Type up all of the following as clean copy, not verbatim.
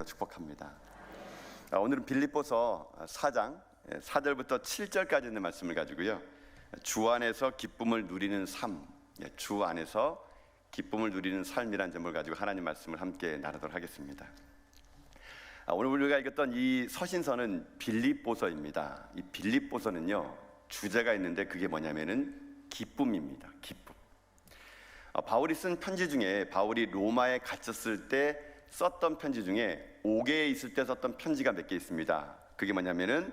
축복합니다. 오늘은 빌립보서 4장 4절부터 7절까지 있는 말씀을 가지고요, 주 안에서 기쁨을 누리는 삶, 주 안에서 기쁨을 누리는 삶이라는 점을 가지고 하나님 말씀을 함께 나누도록 하겠습니다. 오늘 우리가 읽었던 이 서신서는 빌립보서입니다. 이 빌립보서는요, 주제가 있는데 그게 뭐냐면은 기쁨입니다. 기쁨. 바울이 쓴 편지 중에, 바울이 로마에 갇혔을 때 썼던 편지 중에 옥에 있을 때 썼던 편지가 몇 개 있습니다. 그게 뭐냐면은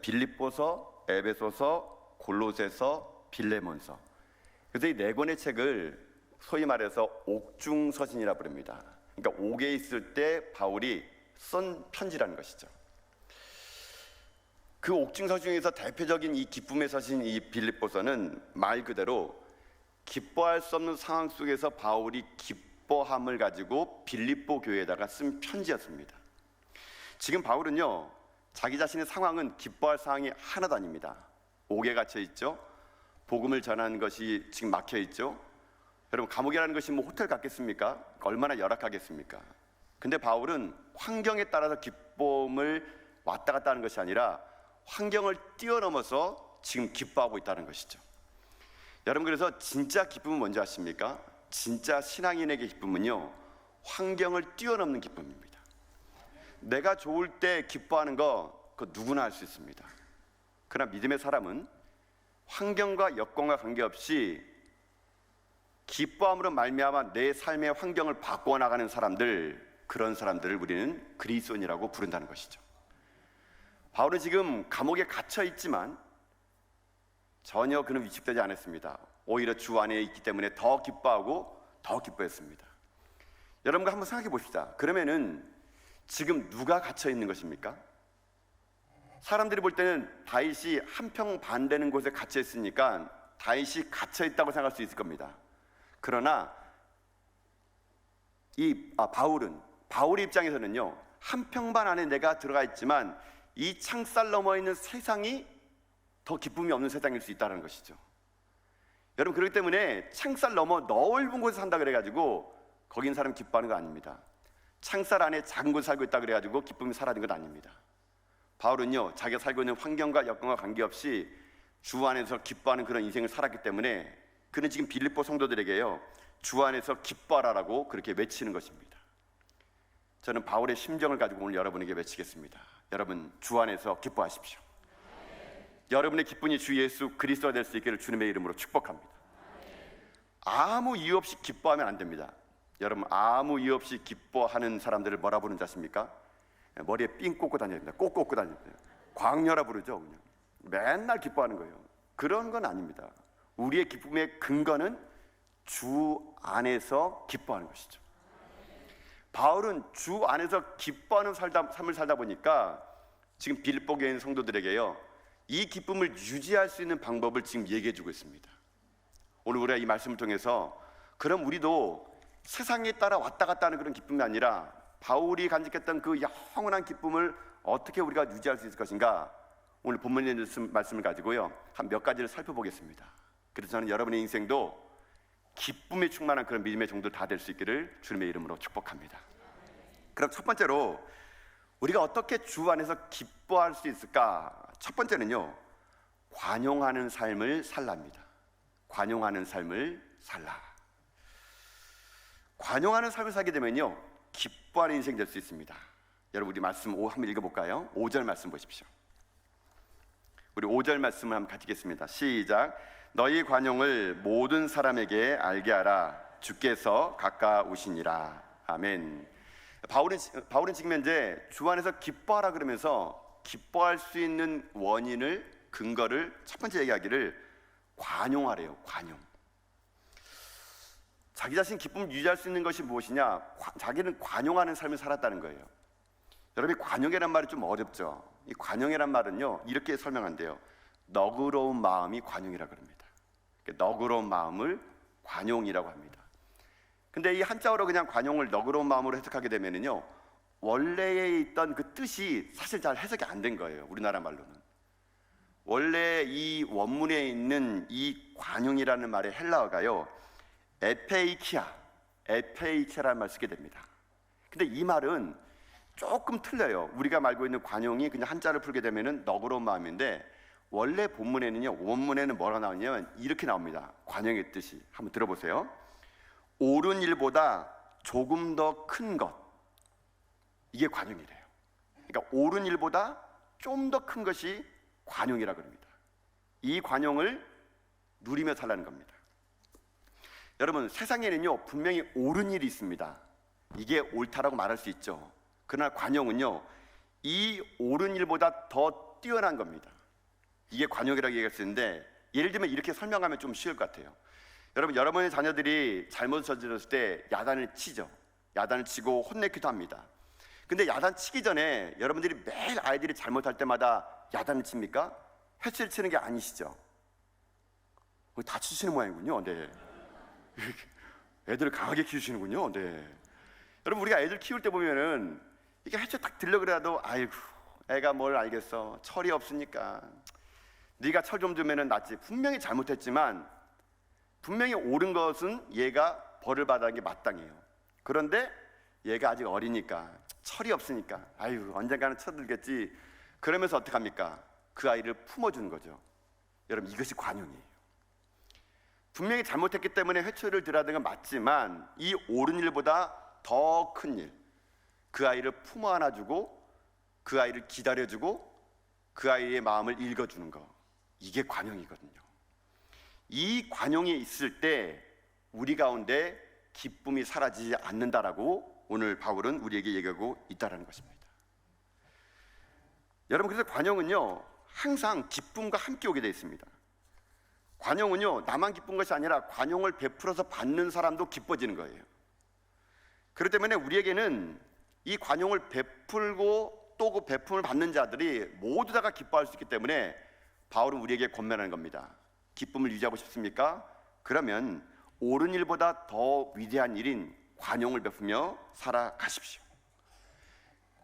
빌립보서, 에베소서, 골로새서, 빌레몬서. 그래서 이 네 권의 책을 소위 말해서 옥중서신이라 부릅니다. 그러니까 옥에 있을 때 바울이 쓴 편지라는 것이죠. 그 옥중서신 중에서 대표적인 이 기쁨의 서신, 이 빌립보서는 말 그대로 기뻐할 수 없는 상황 속에서 바울이 기뻐함을 가지고 빌립보 교회에다가 쓴 편지였습니다. 지금 바울은요, 자기 자신의 상황은 기뻐할 상황이 하나도 아닙니다. 옥에 갇혀 있죠. 복음을 전하는 것이 지금 막혀 있죠. 여러분, 감옥이라는 것이 뭐 호텔 같겠습니까? 얼마나 열악하겠습니까? 근데 바울은 환경에 따라서 기쁨을 왔다 갔다 하는 것이 아니라 환경을 뛰어넘어서 지금 기뻐하고 있다는 것이죠. 여러분, 그래서 진짜 기쁨은 뭔지 아십니까? 진짜 신앙인에게 기쁨은요, 환경을 뛰어넘는 기쁨입니다. 내가 좋을 때 기뻐하는 거, 그거 누구나 할 수 있습니다. 그러나 믿음의 사람은 환경과 여건과 관계없이 기뻐함으로 말미암아 내 삶의 환경을 바꾸어 나가는 사람들, 그런 사람들을 우리는 그리스도인이라고 부른다는 것이죠. 바울은 지금 감옥에 갇혀 있지만 전혀 그는 위축되지 않았습니다. 오히려 주 안에 있기 때문에 더 기뻐하고 더 기뻐했습니다. 여러분과 한번 생각해 봅시다. 그러면은 지금 누가 갇혀 있는 것입니까? 사람들이 볼 때는 다윗이 한평 반 되는 곳에 갇혀 있으니까 다윗이 갇혀 있다고 생각할 수 있을 겁니다. 그러나 바울의 입장에서는요, 한평 반 안에 내가 들어가 있지만 이 창살 너머에 있는 세상이 더 기쁨이 없는 세상일 수 있다는 것이죠. 여러분, 그렇기 때문에 창살 너머 넓은 곳에 산다 그래가지고 거기 있는 사람 기뻐하는 거 아닙니다. 창살 안에 작은 곳에 살고 있다 그래가지고 기쁨이 사라진 건 아닙니다. 바울은요, 자기가 살고 있는 환경과 여건과 관계없이 주 안에서 기뻐하는 그런 인생을 살았기 때문에 그는 지금 빌립보 성도들에게요, 주 안에서 기뻐하라라고 그렇게 외치는 것입니다. 저는 바울의 심정을 가지고 오늘 여러분에게 외치겠습니다. 여러분, 주 안에서 기뻐하십시오. 여러분의 기쁨이 주 예수 그리스도가 될 수 있기를 주님의 이름으로 축복합니다. 아무 이유 없이 기뻐하면 안 됩니다. 여러분, 아무 이유 없이 기뻐하는 사람들을 뭐라 부르는지 아십니까? 머리에 삥 꽂고 다닙니다. 꼭 꽂고 다닙니다. 광녀라 부르죠. 그냥 맨날 기뻐하는 거예요. 그런 건 아닙니다. 우리의 기쁨의 근거는 주 안에서 기뻐하는 것이죠. 바울은 주 안에서 기뻐하는 삶을 살다 보니까 지금 빌립보 교회 있는 성도들에게요, 이 기쁨을 유지할 수 있는 방법을 지금 얘기해 주고 있습니다. 오늘 우리가 이 말씀을 통해서 그럼 우리도 세상에 따라 왔다 갔다 하는 그런 기쁨이 아니라 바울이 간직했던 그 영원한 기쁨을 어떻게 우리가 유지할 수 있을 것인가, 오늘 본문의 말씀을 가지고요, 한 몇 가지를 살펴보겠습니다. 그래서 저는 여러분의 인생도 기쁨에 충만한 그런 믿음의 정도 다 될 수 있기를 주님의 이름으로 축복합니다. 그럼 첫 번째로 우리가 어떻게 주 안에서 기뻐할 수 있을까? 첫 번째는요, 관용하는 삶을 살랍니다. 관용하는 삶을 살라. 관용하는 삶을 살게 되면요, 기뻐하는 인생이 될 수 있습니다. 여러분, 우리 말씀 한번 읽어볼까요? 5절 말씀 보십시오. 우리 5절 말씀을 한번 같이 읽겠습니다. 시작. 너희 관용을 모든 사람에게 알게 하라. 주께서 가까우시니라. 아멘. 바울은 지금 현재 주 안에서 기뻐하라 그러면서 기뻐할 수 있는 원인을, 근거를 첫 번째 얘기하기를 관용하래요. 관용. 자기 자신 기쁨을 유지할 수 있는 것이 무엇이냐? 자기는 관용하는 삶을 살았다는 거예요. 여러분, 관용이란 말이 좀 어렵죠. 이 관용이란 말은요, 이렇게 설명한대요. 너그러운 마음이 관용이라고 합니다. 너그러운 마음을 관용이라고 합니다. 근데 이 한자어로 그냥 관용을 너그러운 마음으로 해석하게 되면은요, 원래에 있던 그 뜻이 사실 잘 해석이 안 된 거예요. 우리나라 말로는. 원래 이 원문에 있는 이 관용이라는 말의 헬라어가요, 에페이키아라는 말을 쓰게 됩니다. 근데 이 말은 조금 틀려요. 우리가 알고 있는 관용이 그냥 한자를 풀게 되면은 너그러운 마음인데, 원래 본문에는요, 원문에는 뭐가 나오냐면 이렇게 나옵니다. 관용의 뜻이. 한번 들어보세요. 옳은 일보다 조금 더 큰 것, 이게 관용이래요. 그러니까 옳은 일보다 좀 더 큰 것이 관용이라 그럽니다. 이 관용을 누리며 살라는 겁니다. 여러분, 세상에는요 분명히 옳은 일이 있습니다. 이게 옳다라고 말할 수 있죠. 그러나 관용은요 이 옳은 일보다 더 뛰어난 겁니다. 이게 관용이라고 얘기할 수 있는데, 예를 들면 이렇게 설명하면 좀 쉬울 것 같아요. 여러분, 여러분의 자녀들이 잘못을 저질렀을 때 야단을 치죠. 야단을 치고 혼내기도 합니다. 근데 야단 치기 전에 여러분들이 매일 아이들이 잘못할 때마다 야단을 칩니까? 해치를 치는 게 아니시죠? 다 치시는 모양이군요. 네. 애들을 강하게 키우시는군요. 네. 여러분, 우리가 애들 키울 때 보면은 이게 해치 딱 들려 그래도 아이고 애가 뭘 알겠어, 철이 없으니까 네가 철 좀 주면은 낫지. 분명히 잘못했지만 분명히 옳은 것은 얘가 벌을 받아야 게 마땅해요. 그런데 얘가 아직 어리니까, 철이 없으니까 아유 언젠가는 쳐들겠지. 그러면서 어떻게 합니까? 그 아이를 품어주는 거죠. 여러분, 이것이 관용이에요. 분명히 잘못했기 때문에 회초리를 들어야 되는 건 맞지만 이 옳은 일보다 더 큰 일, 그 아이를 품어 안아주고 그 아이를 기다려주고 그 아이의 마음을 읽어주는 거, 이게 관용이거든요. 이 관용이 있을 때 우리 가운데 기쁨이 사라지지 않는다라고 오늘 바울은 우리에게 얘기하고 있다는 것입니다. 여러분, 그래서 관용은요 항상 기쁨과 함께 오게 되어 있습니다. 관용은요 나만 기쁜 것이 아니라 관용을 베풀어서 받는 사람도 기뻐지는 거예요. 그렇기 때문에 우리에게는 이 관용을 베풀고 또 그 베품을 받는 자들이 모두 다가 기뻐할 수 있기 때문에 바울은 우리에게 권면하는 겁니다. 기쁨을 유지하고 싶습니까? 그러면 옳은 일보다 더 위대한 일인 관용을 베푸며 살아가십시오.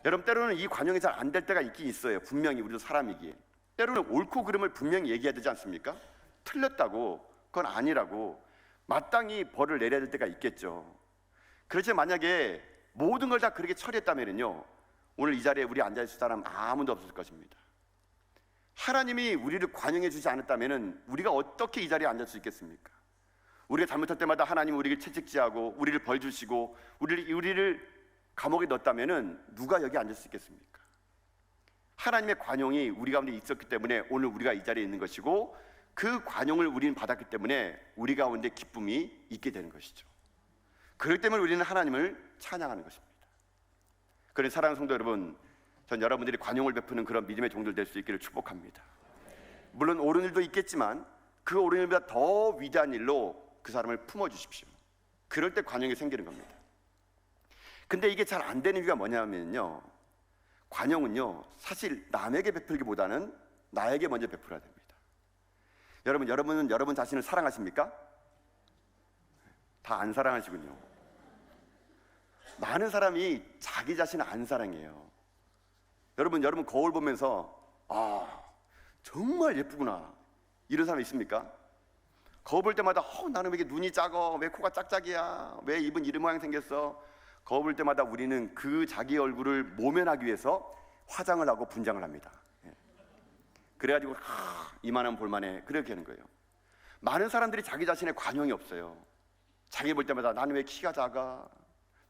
여러분, 때로는 이 관용이 잘 안 될 때가 있긴 있어요. 분명히 우리도 사람이기에. 때로는 옳고 그름을 분명히 얘기해야 되지 않습니까? 틀렸다고, 그건 아니라고 마땅히 벌을 내려야 될 때가 있겠죠. 그렇지만 만약에 모든 걸 다 그렇게 처리했다면요 오늘 이 자리에 우리 앉아있을 사람 아무도 없을 것입니다. 하나님이 우리를 관용해 주지 않았다면 우리가 어떻게 이 자리에 앉을 수 있겠습니까? 우리가 잘못할 때마다 하나님은 우리를 채찍질하고 우리를 벌 주시고 우리를 감옥에 넣었다면 누가 여기 앉을 수 있겠습니까? 하나님의 관용이 우리 가운데 있었기 때문에 오늘 우리가 이 자리에 있는 것이고, 그 관용을 우리는 받았기 때문에 우리 가운데 기쁨이 있게 되는 것이죠. 그렇기 때문에 우리는 하나님을 찬양하는 것입니다. 그런 사랑하는 성도 여러분, 전 여러분들이 관용을 베푸는 그런 믿음의 종들 될 수 있기를 축복합니다. 물론 옳은 일도 있겠지만 그 옳은 일보다 더 위대한 일로 그 사람을 품어주십시오. 그럴 때 관용이 생기는 겁니다. 근데 이게 잘 안 되는 이유가 뭐냐면요, 관용은요 사실 남에게 베풀기보다는 나에게 먼저 베풀어야 됩니다. 여러분은 여러분 자신을 사랑하십니까? 다 안 사랑하시군요. 많은 사람이 자기 자신을 안 사랑해요. 여러분 거울 보면서 아 정말 예쁘구나 이런 사람 있습니까? 거울 볼 때마다 나는 왜 이렇게 눈이 작어, 왜 코가 짝짝이야, 왜 입은 이런 모양 생겼어. 거울 볼 때마다 우리는 그 자기 얼굴을 모면하기 위해서 화장을 하고 분장을 합니다. 그래가지고 이만하면 볼만해, 그렇게 하는 거예요. 많은 사람들이 자기 자신의 관용이 없어요. 자기 볼 때마다 나는 왜 키가 작아,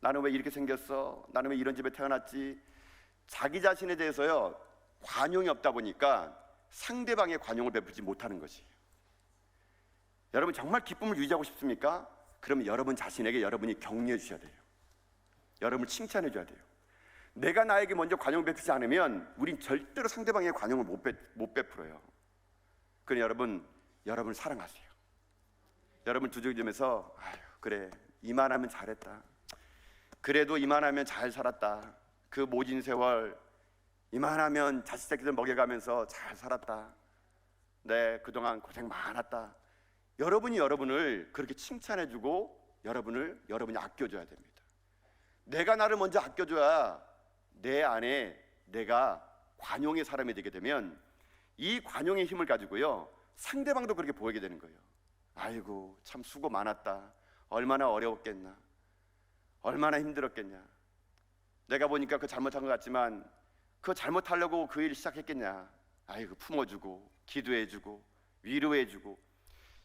나는 왜 이렇게 생겼어, 나는 왜 이런 집에 태어났지. 자기 자신에 대해서요 관용이 없다 보니까 상대방의 관용을 베풀지 못하는 것이에요. 여러분 정말 기쁨을 유지하고 싶습니까? 그러면 여러분 자신에게 여러분이 격려해 주셔야 돼요. 여러분을 칭찬해 줘야 돼요. 내가 나에게 먼저 관용을 베푸지 않으면 우린 절대로 상대방의 관용을 못 베풀어요. 그러니 여러분을 사랑하세요. 여러분 두들기면서 아유 그래 이만하면 잘했다, 그래도 이만하면 잘 살았다, 그 모진 세월 이만하면 자식 새끼들 먹여가면서 잘 살았다, 네 그동안 고생 많았다. 여러분이 여러분을 그렇게 칭찬해주고 여러분이 아껴줘야 됩니다. 내가 나를 먼저 아껴줘야 내 안에 내가 관용의 사람이 되게 되면 이 관용의 힘을 가지고요 상대방도 그렇게 보이게 되는 거예요. 아이고 참 수고 많았다, 얼마나 어려웠겠나, 얼마나 힘들었겠냐. 내가 보니까 그 잘못한 것 같지만 그 잘못하려고 그 일을 시작했겠냐. 아이고, 품어주고 기도해주고 위로해주고,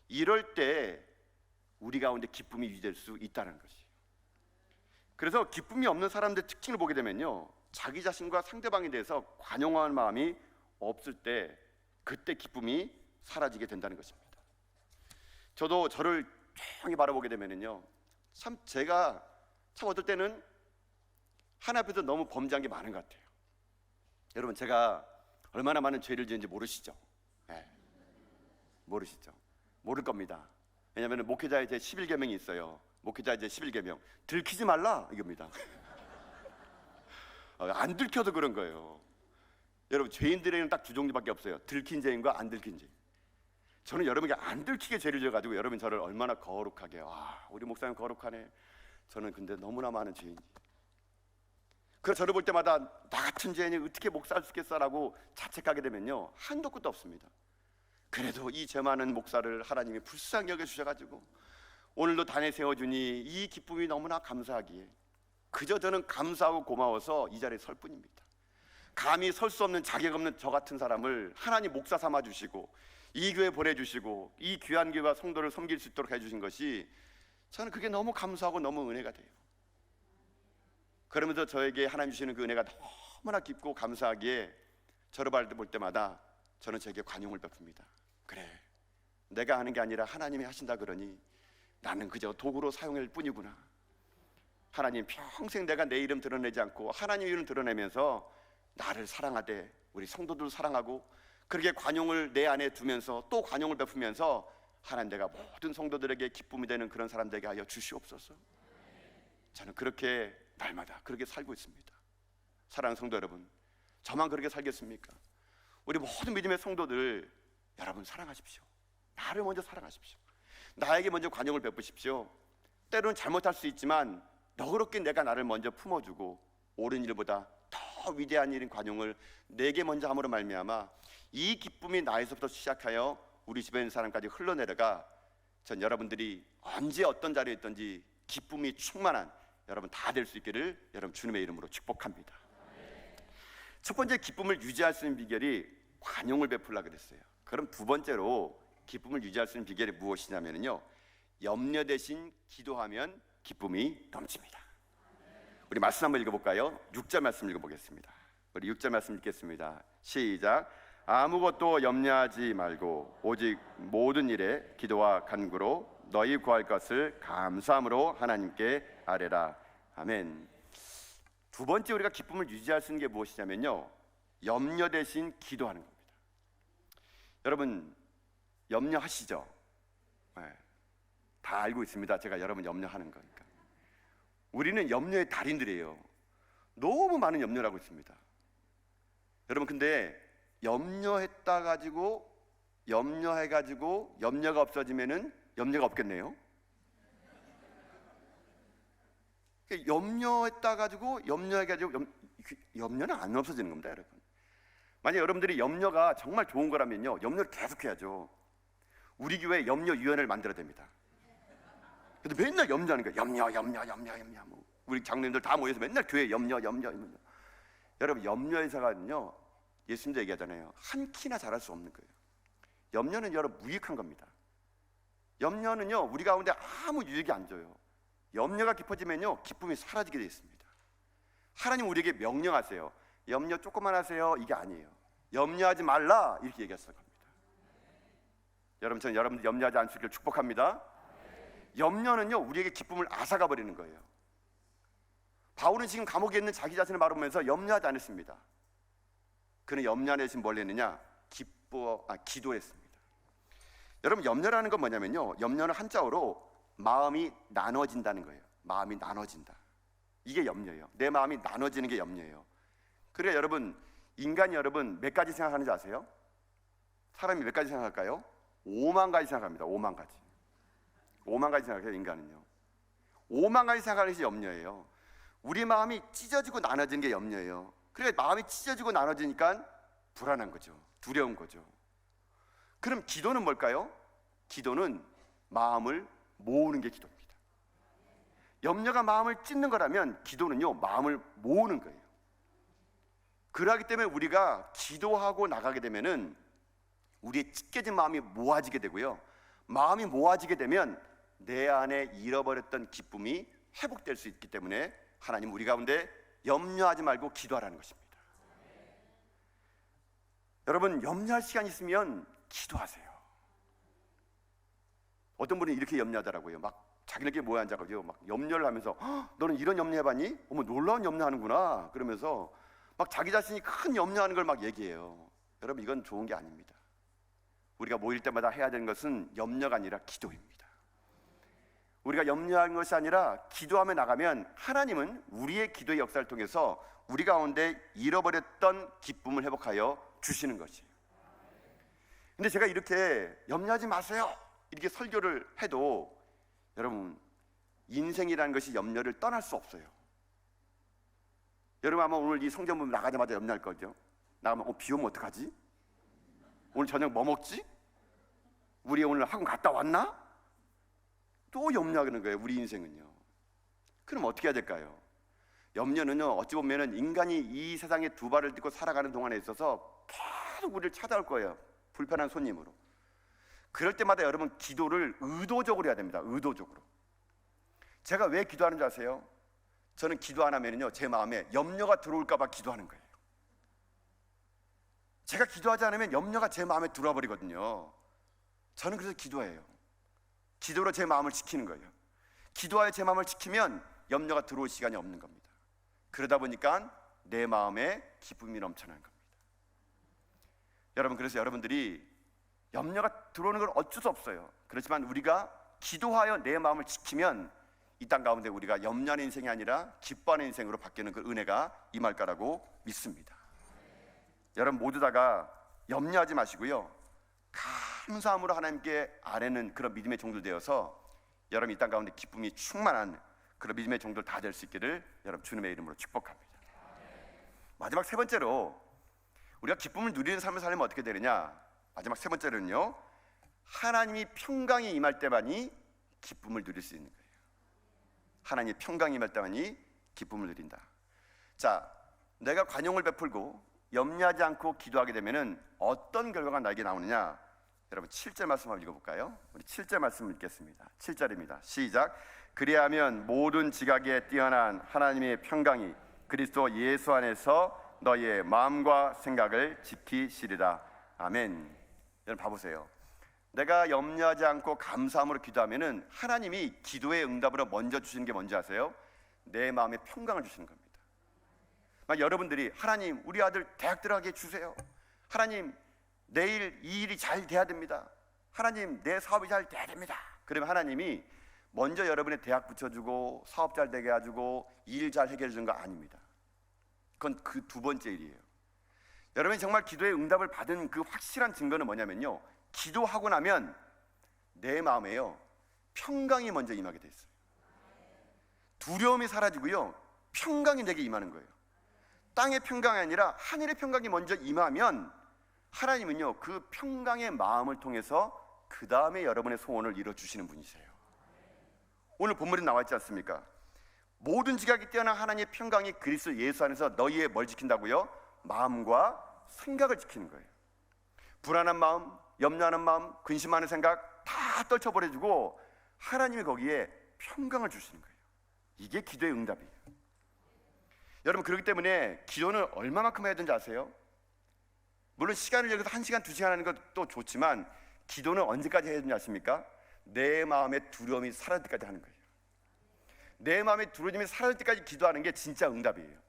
이럴 때 우리 가운데 기쁨이 유지될 수 있다는 것이에요. 그래서 기쁨이 없는 사람들의 특징을 보게 되면요, 자기 자신과 상대방에 대해서 관용하는 마음이 없을 때 그때 기쁨이 사라지게 된다는 것입니다. 저도 저를 조용히 바라보게 되면요, 참 제가 참 어떨 때는 하나님 앞에서 너무 범죄한 게 많은 것 같아요. 여러분, 제가 얼마나 많은 죄를 지은지 모르시죠? 네. 모르시죠? 모를 겁니다. 왜냐하면 목회자의 제 11계명이 있어요. 목회자의 제 11계명, 들키지 말라, 이겁니다. 안 들켜도 그런 거예요. 여러분, 죄인들에게는 딱 두 종류밖에 없어요. 들킨 죄인과 안 들킨 죄인. 저는 여러분에게 안 들키게 죄를 지어가지고 여러분 저를 얼마나 거룩하게, 우리 목사님 거룩하네. 저는 근데 너무나 많은 죄인이. 그래서 저를 볼 때마다 나 같은 죄인이 어떻게 목사할 수 있겠어라고 자책하게 되면요, 한도 끝도 없습니다. 그래도 이 죄 많은 목사를 하나님이 불쌍히 여겨주셔가지고 오늘도 단에 세워주니 이 기쁨이 너무나 감사하기에 그저 저는 감사하고 고마워서 이 자리에 설 뿐입니다. 감히 설 수 없는 자격 없는 저 같은 사람을 하나님 목사 삼아주시고 이 교회 보내주시고 이 귀한 교회와 성도를 섬길 수 있도록 해주신 것이, 저는 그게 너무 감사하고 너무 은혜가 돼요. 그러면서 저에게 하나님 주시는 그 은혜가 너무나 깊고 감사하기에 저를 볼 때마다 저는 저에게 관용을 베풉니다. 그래, 내가 하는 게 아니라 하나님이 하신다 그러니 나는 그저 도구로 사용할 뿐이구나. 하나님 평생 내가 내 이름 드러내지 않고 하나님 이름 드러내면서 나를 사랑하되 우리 성도들 사랑하고 그렇게 관용을 내 안에 두면서 또 관용을 베푸면서 하나님, 내가 모든 성도들에게 기쁨이 되는 그런 사람 되게 하여 주시옵소서. 저는 그렇게 날마다 그렇게 살고 있습니다. 사랑하는 성도 여러분, 저만 그렇게 살겠습니까? 우리 모든 믿음의 성도들, 여러분 사랑하십시오. 나를 먼저 사랑하십시오. 나에게 먼저 관용을 베푸십시오. 때로는 잘못할 수 있지만 너그럽게 내가 나를 먼저 품어주고 옳은 일보다 더 위대한 일인 관용을 내게 먼저 함으로 말미암아 이 기쁨이 나에서부터 시작하여 우리 집에 있는 사람까지 흘러내려가 전 여러분들이 언제 어떤 자리에 있든지 기쁨이 충만한 여러분 다 될 수 있기를 여러분 주님의 이름으로 축복합니다. 첫 번째 기쁨을 유지할 수 있는 비결이 관용을 베풀라 그랬어요. 그럼 두 번째로 기쁨을 유지할 수 있는 비결이 무엇이냐면요, 염려 대신 기도하면 기쁨이 넘칩니다. 우리 말씀 한번 읽어볼까요? 6절 말씀 읽어보겠습니다. 우리 6절 말씀 읽겠습니다. 시작. 아무것도 염려하지 말고 오직 모든 일에 기도와 간구로 너희 구할 것을 감사함으로 하나님께 아뢰라. 아멘. 두 번째 우리가 기쁨을 유지할 수 있는 게 무엇이냐면요, 염려 대신 기도하는 겁니다. 여러분 염려하시죠? 네, 다 알고 있습니다. 제가 여러분 염려하는 거니까. 우리는 염려의 달인들이에요. 너무 많은 염려를 하고 있습니다. 여러분, 근데 염려해가지고 염려가 없어지면은 염려가 없겠네요. 염려해가지고 염려는 안 없어지는 겁니다, 여러분. 만약 여러분들이 염려가 정말 좋은 거라면요, 염려를 계속해야죠. 우리 교회 염려위원회를 만들어야 됩니다. 근데 맨날 염려하는 거예요. 염려. 뭐 우리 장로님들 다 모여서 맨날 교회 염려. 여러분, 염려의사가는요, 예수님도 얘기하잖아요. 한 키나 잘할 수 없는 거예요. 염려는 여러분 무익한 겁니다. 염려는요, 우리 가운데 아무 유익이 안 줘요. 염려가 깊어지면요, 기쁨이 사라지게 되어 있습니다. 하나님 우리에게 명령하세요. 염려 조금만 하세요. 이게 아니에요. 염려하지 말라, 이렇게 얘기했을 겁니다. 여러분, 저는 여러분들 염려하지 않으시길 축복합니다. 염려는요, 우리에게 기쁨을 앗아가 버리는 거예요. 바울은 지금 감옥에 있는 자기 자신을 바라보면서 염려하지 않았습니다. 그는 염려 안 했으면 뭘 했느냐? 기도했습니다. 여러분, 염려라는 건 뭐냐면요, 염려는 한자어로 마음이 나눠진다는 거예요. 마음이 나눠진다. 이게 염려예요. 내 마음이 나눠지는 게 염려예요. 그래야 여러분, 인간이 여러분 몇 가지 생각하는지 아세요? 사람이 몇 가지 생각할까요? 5만 가지 생각합니다. 5만 가지 생각해요, 인간은요. 5만 가지 생각하는 것이 염려예요. 우리 마음이 찢어지고 나눠지는 게 염려예요. 그러니까 마음이 찢어지고 나눠지니까 불안한 거죠. 두려운 거죠. 그럼 기도는 뭘까요? 기도는 마음을 모으는 게 기도입니다. 염려가 마음을 찢는 거라면 기도는요, 마음을 모으는 거예요. 그러하기 때문에 우리가 기도하고 나가게 되면은 우리의 찢겨진 마음이 모아지게 되고요, 마음이 모아지게 되면 내 안에 잃어버렸던 기쁨이 회복될 수 있기 때문에 하나님 우리 가운데 염려하지 말고 기도하라는 것입니다. 여러분, 염려할 시간 있으면 기도하세요. 어떤 분이 이렇게 염려하더라고요. 막 자기네끼리 모여 앉아가지고 막 염려를 하면서, 너는 이런 염려해봤니? 어머, 놀라운 염려하는구나. 그러면서 막 자기 자신이 큰 염려하는 걸 막 얘기해요. 여러분, 이건 좋은 게 아닙니다. 우리가 모일 때마다 해야 되는 것은 염려가 아니라 기도입니다. 우리가 염려하는 것이 아니라 기도하며 나가면 하나님은 우리의 기도의 역사를 통해서 우리 가운데 잃어버렸던 기쁨을 회복하여 주시는 것이에요. 근데 제가 이렇게 염려하지 마세요 이렇게 설교를 해도 여러분, 인생이라는 것이 염려를 떠날 수 없어요. 여러분 아마 오늘 이 성전문 나가자마자 염려할 거죠. 나가면 비 오면 어떡하지? 오늘 저녁 뭐 먹지? 우리 오늘 학원 갔다 왔나? 또 염려하는 거예요. 우리 인생은요. 그럼 어떻게 해야 될까요? 염려는요, 어찌 보면은 인간이 이 세상에 두 발을 딛고 살아가는 동안에 있어서 계속 우리를 찾아올 거예요. 불편한 손님으로. 그럴 때마다 여러분 기도를 의도적으로 해야 됩니다. 의도적으로. 제가 왜 기도하는 줄 아세요? 저는 기도 안 하면요, 제 마음에 염려가 들어올까 봐 기도하는 거예요. 제가 기도하지 않으면 염려가 제 마음에 들어와 버리거든요. 저는 그래서 기도해요. 기도로 제 마음을 지키는 거예요. 기도하여 제 마음을 지키면 염려가 들어올 시간이 없는 겁니다. 그러다 보니까 내 마음에 기쁨이 넘쳐나는 겁니다. 여러분, 그래서 여러분들이 염려가 들어오는 걸 어쩔 수 없어요. 그렇지만 우리가 기도하여 내 마음을 지키면 이 땅 가운데 우리가 염려하는 인생이 아니라 기뻐하는 인생으로 바뀌는 그 은혜가 임할 거라고 믿습니다. 여러분 모두 다가 염려하지 마시고요, 감사함으로 하나님께 아뢰는 그런 믿음의 종들 되어서 여러분 이 땅 가운데 기쁨이 충만한 그런 믿음의 종들 다 될 수 있기를 여러분 주님의 이름으로 축복합니다. 마지막 세 번째로 우리가 기쁨을 누리는 삶을 살려면 어떻게 되느냐? 마지막 세 번째로는요, 하나님이 평강이 임할 때만이 기쁨을 누릴 수 있는 거예요. 하나님이 평강이 임할 때만이 기쁨을 누린다. 자, 내가 관용을 베풀고 염려하지 않고 기도하게 되면은 어떤 결과가 나에게 나오느냐? 여러분 7절 말씀 한번 읽어볼까요? 우리 7절 말씀 읽겠습니다. 7절입니다. 시작. 그리하면 모든 지각에 뛰어난 하나님의 평강이 그리스도 예수 안에서 너희의 마음과 생각을 지키시리라. 아멘. 여러분 봐보세요. 내가 염려하지 않고 감사함으로 기도하면은 하나님이 기도의 응답으로 먼저 주시는 게 뭔지 아세요? 내 마음에 평강을 주시는 겁니다. 막 여러분들이 하나님 우리 아들 대학 들어가게 주세요. 하나님 내일 이 일이 잘 돼야 됩니다. 하나님 내 사업이 잘 돼야 됩니다. 그러면 하나님이 먼저 여러분의 대학 붙여주고 사업 잘 되게 해주고 일 잘 해결해 주는 거 아닙니다. 그건 그 두 번째 일이에요. 여러분이 정말 기도의 응답을 받은 그 확실한 증거는 뭐냐면요, 기도하고 나면 내 마음에요 평강이 먼저 임하게 돼 있어요. 두려움이 사라지고요, 평강이 내게 임하는 거예요. 땅의 평강이 아니라 하늘의 평강이 먼저 임하면 하나님은요 그 평강의 마음을 통해서 그 다음에 여러분의 소원을 이뤄주시는 분이세요. 오늘 본문에 나와 있지 않습니까? 모든 지각이 뛰어난 하나님의 평강이 그리스도 예수 안에서 너희의 뭘 지킨다고요? 마음과 생각을 지키는 거예요. 불안한 마음, 염려하는 마음, 근심하는 생각 다 떨쳐버려주고 하나님이 거기에 평강을 주시는 거예요. 이게 기도의 응답이에요. 여러분 그렇기 때문에 기도는 얼마만큼 해야 되는지 아세요? 물론 시간을 여기서 1시간, 2시간 하는 것도 좋지만 기도는 언제까지 해야 되는지 아십니까? 내 마음의 두려움이 사라질 때까지 하는 거예요. 내 마음의 두려움이 사라질 때까지 기도하는 게 진짜 응답이에요.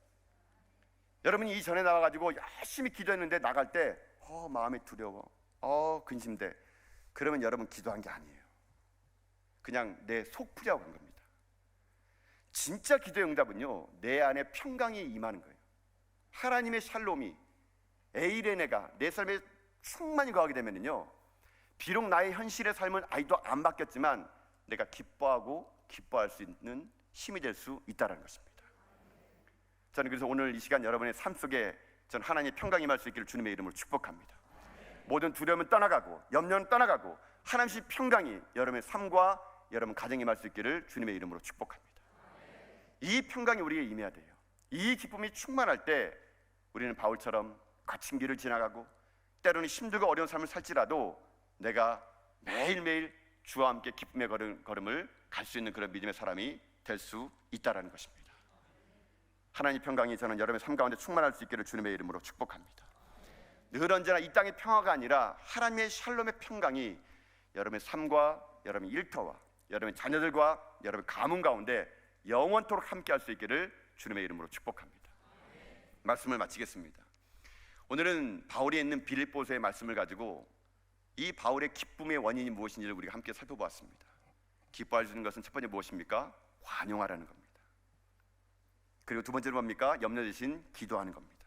여러분이 이전에 나와가지고 열심히 기도했는데 나갈 때 마음이 두려워, 근심돼, 그러면 여러분 기도한 게 아니에요. 그냥 내 속풀이하고 한 겁니다. 진짜 기도의 응답은요 내 안에 평강이 임하는 거예요. 하나님의 샬롬이 에이레네가 내 삶에 충만히 거하게 되면요, 비록 나의 현실의 삶은 아직도 안 바뀌었지만 내가 기뻐하고 기뻐할 수 있는 힘이 될 수 있다는 것입니다. 저는 그래서 오늘 이 시간 여러분의 삶 속에 전 하나님의 평강이 임할 수 있기를 주님의 이름으로 축복합니다. 모든 두려움은 떠나가고 염려는 떠나가고 하나님의 평강이 여러분의 삶과 여러분 가정에 임할 수 있기를 주님의 이름으로 축복합니다. 이 평강이 우리에게 임해야 돼요. 이 기쁨이 충만할 때 우리는 바울처럼 거친 길을 지나가고 때로는 힘들고 어려운 삶을 살지라도 내가 매일매일 주와 함께 기쁨의 걸음을 갈 수 있는 그런 믿음의 사람이 될 수 있다는 것입니다. 하나님의 평강이 저는 여러분의 삶 가운데 충만할 수 있기를 주님의 이름으로 축복합니다. 늘 언제나 이 땅의 평화가 아니라 하나님의 샬롬의 평강이 여러분의 삶과 여러분의 일터와 여러분의 자녀들과 여러분의 가문 가운데 영원토록 함께할 수 있기를 주님의 이름으로 축복합니다. 말씀을 마치겠습니다. 오늘은 바울이 있는 빌립보서의 말씀을 가지고 이 바울의 기쁨의 원인이 무엇인지를 우리가 함께 살펴보았습니다. 기뻐할 수 있는 것은 첫 번째 무엇입니까? 관용하라는 겁니다. 그리고 두 번째는 뭡니까? 염려 대신 기도하는 겁니다.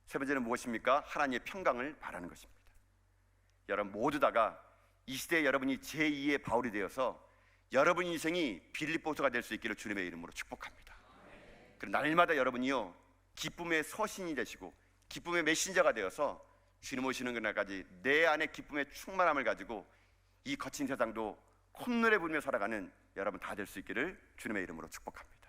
세 번째는 무엇입니까? 하나님의 평강을 바라는 것입니다. 여러분 모두 다가 이 시대에 여러분이 제2의 바울이 되어서 여러분 인생이 빌립보서가 될 수 있기를 주님의 이름으로 축복합니다. 그리고 날마다 여러분이요 기쁨의 서신이 되시고 기쁨의 메신저가 되어서 주님 오시는 그날까지 내 안에 기쁨의 충만함을 가지고 이 거친 세상도 콧노래 부르며 살아가는 여러분 다 될 수 있기를 주님의 이름으로 축복합니다.